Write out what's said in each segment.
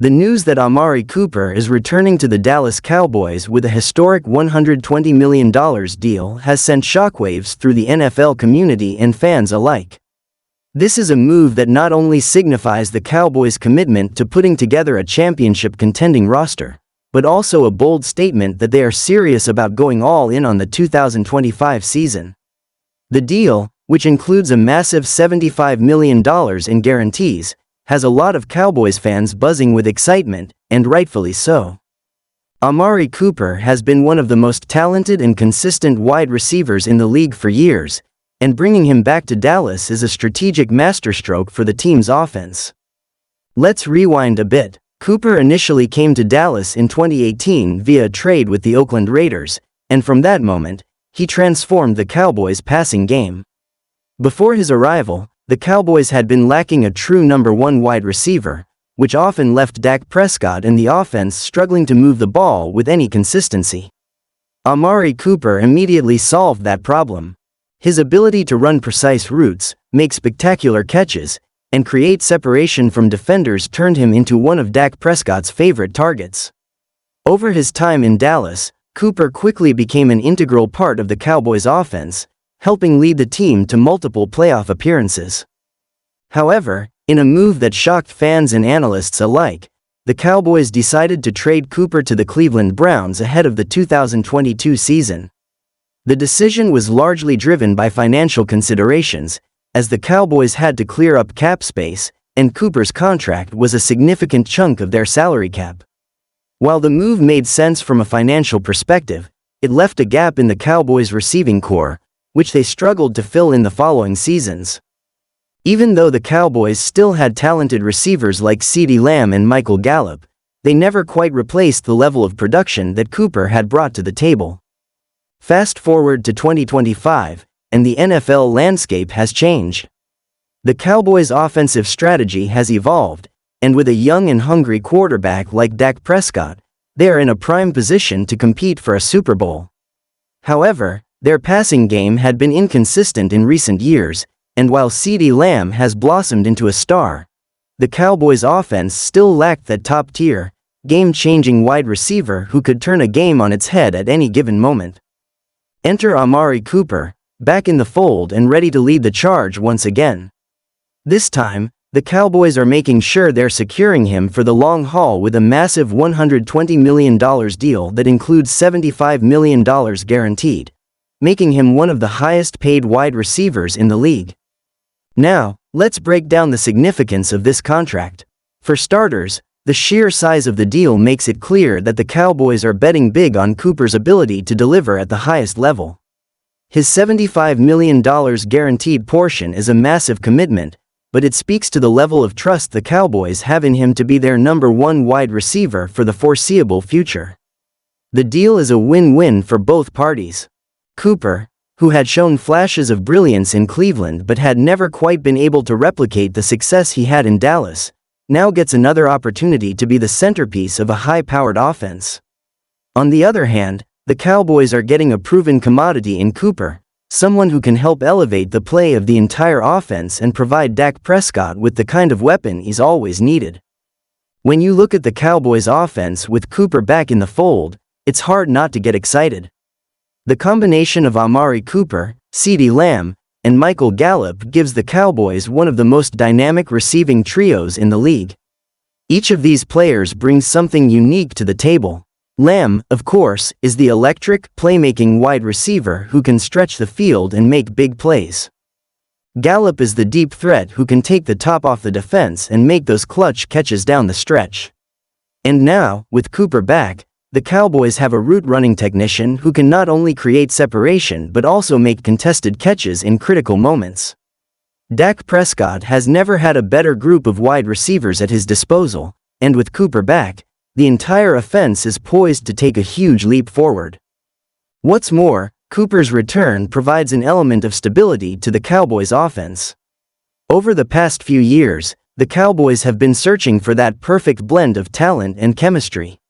The news that Amari Cooper is returning to the Dallas Cowboys with a historic $120 million deal has sent shockwaves through the NFL community and fans alike. This is a move that not only signifies the Cowboys' commitment to putting together a championship contending roster, but also a bold statement that they are serious about going all in on the 2025 season. The deal, which includes a massive $75 million in guarantees, has a lot of Cowboys fans buzzing with excitement, and rightfully so. Amari Cooper has been one of the most talented and consistent wide receivers in the league for years, and bringing him back to Dallas is a strategic masterstroke for the team's offense. Let's rewind a bit. Cooper initially came to Dallas in 2018 via a trade with the Oakland Raiders, and from that moment, he transformed the Cowboys' passing game. Before his arrival, the Cowboys had been lacking a true number one wide receiver, which often left Dak Prescott and the offense struggling to move the ball with any consistency. Amari Cooper immediately solved that problem. His ability to run precise routes, make spectacular catches, and create separation from defenders turned him into one of Dak Prescott's favorite targets. Over his time in Dallas, Cooper quickly became an integral part of the Cowboys' offense, helping lead the team to multiple playoff appearances. However, in a move that shocked fans and analysts alike, the Cowboys decided to trade Cooper to the Cleveland Browns ahead of the 2022 season. The decision was largely driven by financial considerations, as the Cowboys had to clear up cap space, and Cooper's contract was a significant chunk of their salary cap. While the move made sense from a financial perspective, it left a gap in the Cowboys' receiving core, which they struggled to fill in the following seasons. Even though the Cowboys still had talented receivers like CeeDee Lamb and Michael Gallup, they never quite replaced the level of production that Cooper had brought to the table. Fast forward to 2025, and the NFL landscape has changed. The Cowboys' offensive strategy has evolved, and with a young and hungry quarterback like Dak Prescott, they are in a prime position to compete for a Super Bowl. However, their passing game had been inconsistent in recent years, and while CeeDee Lamb has blossomed into a star, the Cowboys' offense still lacked that top-tier, game-changing wide receiver who could turn a game on its head at any given moment. Enter Amari Cooper, back in the fold and ready to lead the charge once again. This time, the Cowboys are making sure they're securing him for the long haul with a massive $120 million deal that includes $75 million guaranteed, making him one of the highest-paid wide receivers in the league. Now, let's break down the significance of this contract. For starters, the sheer size of the deal makes it clear that the Cowboys are betting big on Cooper's ability to deliver at the highest level. His $75 million guaranteed portion is a massive commitment, but it speaks to the level of trust the Cowboys have in him to be their number one wide receiver for the foreseeable future. The deal is a win-win for both parties. Cooper, who had shown flashes of brilliance in Cleveland but had never quite been able to replicate the success he had in Dallas, now gets another opportunity to be the centerpiece of a high-powered offense. On the other hand, the Cowboys are getting a proven commodity in Cooper, someone who can help elevate the play of the entire offense and provide Dak Prescott with the kind of weapon he's always needed. When you look at the Cowboys' offense with Cooper back in the fold, it's hard not to get excited. The combination of Amari Cooper, CeeDee Lamb, and Michael Gallup gives the Cowboys one of the most dynamic receiving trios in the league. Each of these players brings something unique to the table. Lamb, of course, is the electric, playmaking wide receiver who can stretch the field and make big plays. Gallup is the deep threat who can take the top off the defense and make those clutch catches down the stretch. And now, with Cooper back, the Cowboys have a route-running technician who can not only create separation but also make contested catches in critical moments. Dak Prescott has never had a better group of wide receivers at his disposal, and with Cooper back, the entire offense is poised to take a huge leap forward. What's more, Cooper's return provides an element of stability to the Cowboys' offense. Over the past few years, the Cowboys have been searching for that perfect blend of talent and chemistry.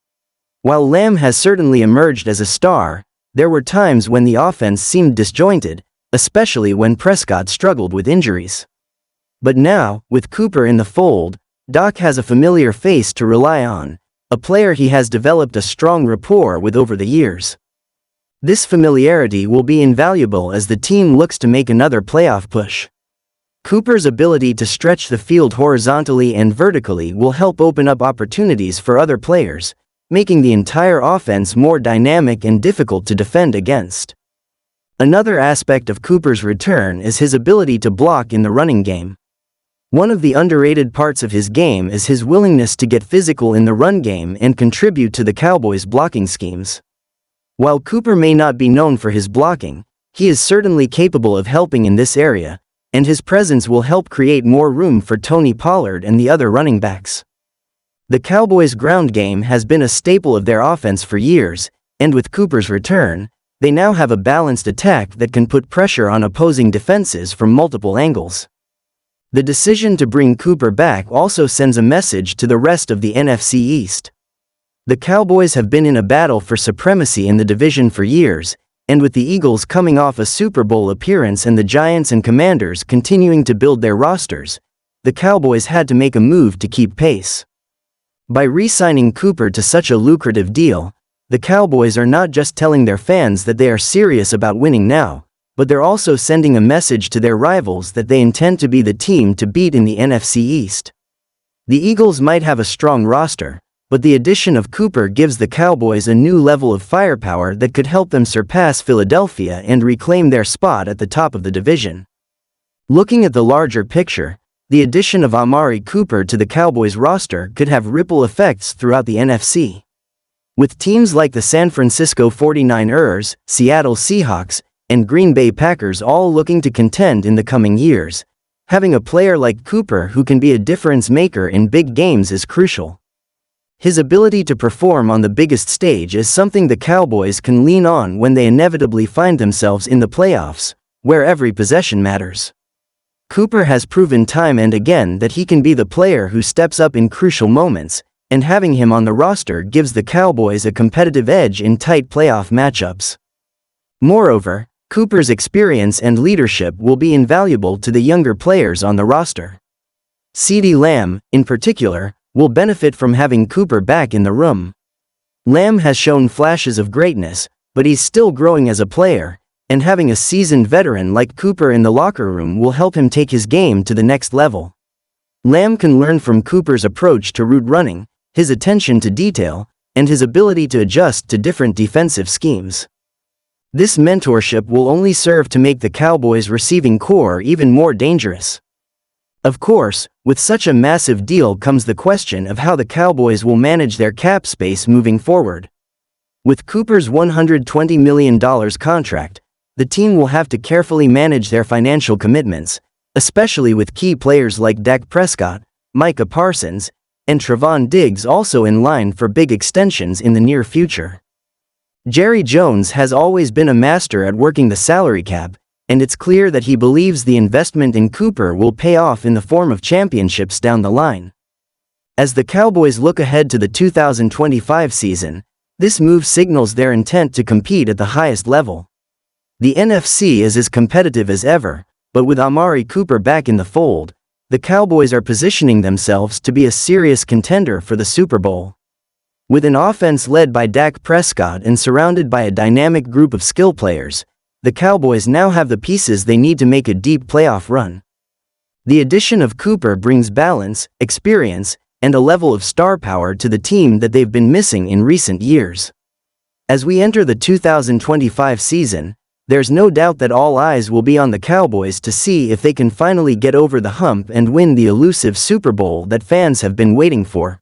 While Lamb has certainly emerged as a star, there were times when the offense seemed disjointed, especially when Prescott struggled with injuries. But now, with Cooper in the fold, Doc has a familiar face to rely on, a player he has developed a strong rapport with over the years. This familiarity will be invaluable as the team looks to make another playoff push. Cooper's ability to stretch the field horizontally and vertically will help open up opportunities for other players, making the entire offense more dynamic and difficult to defend against. Another aspect of Cooper's return is his ability to block in the running game. One of the underrated parts of his game is his willingness to get physical in the run game and contribute to the Cowboys' blocking schemes. While Cooper may not be known for his blocking, he is certainly capable of helping in this area, and his presence will help create more room for Tony Pollard and the other running backs. The Cowboys' ground game has been a staple of their offense for years, and with Cooper's return, they now have a balanced attack that can put pressure on opposing defenses from multiple angles. The decision to bring Cooper back also sends a message to the rest of the NFC East. The Cowboys have been in a battle for supremacy in the division for years, and with the Eagles coming off a Super Bowl appearance and the Giants and Commanders continuing to build their rosters, the Cowboys had to make a move to keep pace. By re-signing Cooper to such a lucrative deal, the Cowboys are not just telling their fans that they are serious about winning now, but they're also sending a message to their rivals that they intend to be the team to beat in the NFC East. The Eagles might have a strong roster, but the addition of Cooper gives the Cowboys a new level of firepower that could help them surpass Philadelphia and reclaim their spot at the top of the division. Looking at the larger picture, the addition of Amari Cooper to the Cowboys roster could have ripple effects throughout the NFC. With teams like the San Francisco 49ers, Seattle Seahawks, and Green Bay Packers all looking to contend in the coming years, having a player like Cooper who can be a difference maker in big games is crucial. His ability to perform on the biggest stage is something the Cowboys can lean on when they inevitably find themselves in the playoffs, where every possession matters. Cooper has proven time and again that he can be the player who steps up in crucial moments, and having him on the roster gives the Cowboys a competitive edge in tight playoff matchups. Moreover, Cooper's experience and leadership will be invaluable to the younger players on the roster. CeeDee Lamb, in particular, will benefit from having Cooper back in the room. Lamb has shown flashes of greatness, but he's still growing as a player, and having a seasoned veteran like Cooper in the locker room will help him take his game to the next level. Lamb can learn from Cooper's approach to route running, his attention to detail, and his ability to adjust to different defensive schemes. This mentorship will only serve to make the Cowboys' receiving core even more dangerous. Of course, with such a massive deal comes the question of how the Cowboys will manage their cap space moving forward. With Cooper's $120 million contract, the team will have to carefully manage their financial commitments, especially with key players like Dak Prescott, Micah Parsons, and Trevon Diggs also in line for big extensions in the near future. Jerry Jones has always been a master at working the salary cap, and it's clear that he believes the investment in Cooper will pay off in the form of championships down the line. As the Cowboys look ahead to the 2025 season, this move signals their intent to compete at the highest level. The NFC is as competitive as ever, but with Amari Cooper back in the fold, the Cowboys are positioning themselves to be a serious contender for the Super Bowl. With an offense led by Dak Prescott and surrounded by a dynamic group of skill players, the Cowboys now have the pieces they need to make a deep playoff run. The addition of Cooper brings balance, experience, and a level of star power to the team that they've been missing in recent years. As we enter the 2025 season, there's no doubt that all eyes will be on the Cowboys to see if they can finally get over the hump and win the elusive Super Bowl that fans have been waiting for.